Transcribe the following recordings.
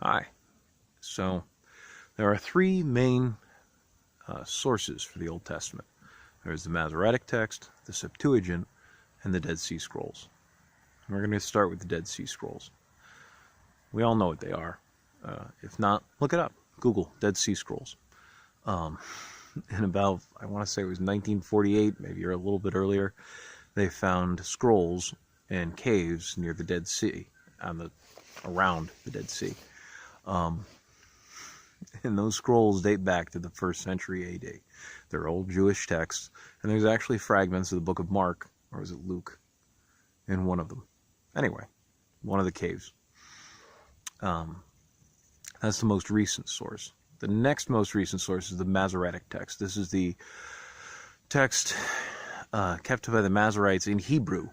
Hi. So there are three main sources for the Old Testament. There's the Masoretic text, the Septuagint, and the Dead Sea Scrolls. And we're going to start with the Dead Sea Scrolls. We all know what they are. If not, look it up. Google Dead Sea Scrolls. In about, I want to say it was 1948, maybe a little bit earlier, they found scrolls in caves near the Dead Sea, around the Dead Sea. And those scrolls date back to the 1st century AD. They're old Jewish texts, and there's actually fragments of the book of Mark, or is it Luke, in one of them. Anyway, one of the caves. That's the most recent source. The next most recent source is the Masoretic text. This is the text kept by the Masoretes in Hebrew.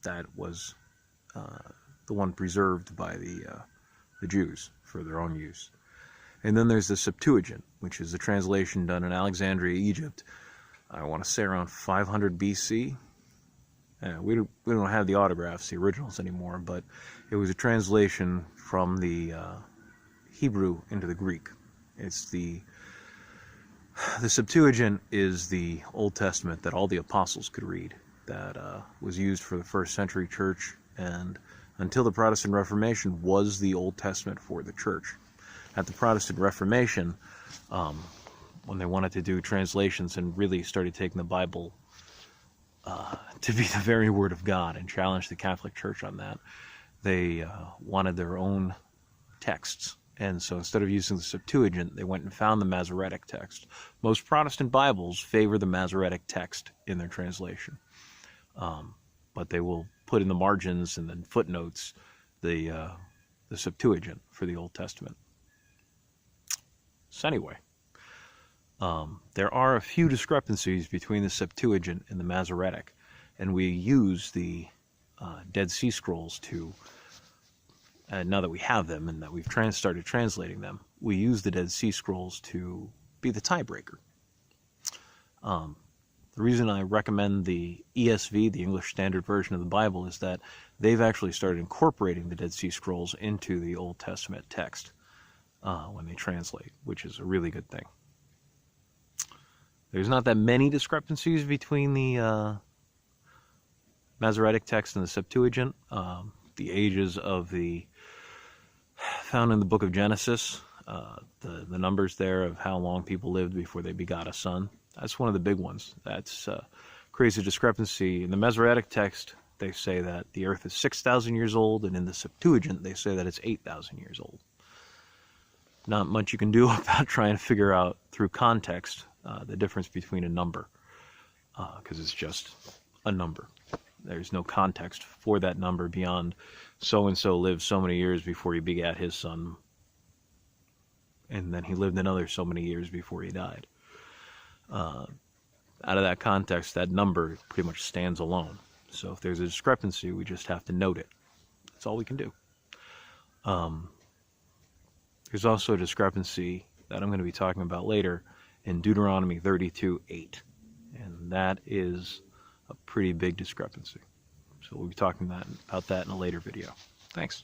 That was the one preserved by the Jews for their own use. And then there's the Septuagint, which is a translation done in Alexandria, Egypt. I want to say around 500 BC. We don't have the autographs, the originals anymore, but it was a translation from the Hebrew into the Greek. It's the Septuagint is the Old Testament that all the apostles could read, that was used for the 1st century church, and until the Protestant Reformation was the Old Testament for the church. At the Protestant Reformation, when they wanted to do translations and really started taking the Bible to be the very Word of God and challenge the Catholic Church on that, they wanted their own texts. And so instead of using the Septuagint, they went and found the Masoretic text. Most Protestant Bibles favor the Masoretic text in their translation. But they will put in the margins and then footnotes the Septuagint for the Old Testament. So anyway, there are a few discrepancies between the Septuagint and the Masoretic, and we use the Dead Sea Scrolls to, now that we have them and that we've started translating them, we use the Dead Sea Scrolls to be the tiebreaker. The reason I recommend the ESV, the English Standard Version of the Bible, is that they've actually started incorporating the Dead Sea Scrolls into the Old Testament text when they translate, which is a really good thing. There's not that many discrepancies between the Masoretic text and the Septuagint. The ages found in the book of Genesis, the numbers there of how long people lived before they begot a son. That's one of the big ones. That's crazy discrepancy. In the Masoretic text, they say that the earth is 6,000 years old, and in the Septuagint, they say that it's 8,000 years old. Not much you can do about trying to figure out through context the difference between a number, because it's just a number. There's no context for that number beyond so-and-so lived so many years before he begat his son, and then he lived another so many years before he died. Out of that context, that number pretty much stands alone. So if there's a discrepancy, we just have to note it. That's all we can do. There's also a discrepancy that I'm going to be talking about later in Deuteronomy 32:8, and that is a pretty big discrepancy. So we'll be talking about that in a later video. Thanks.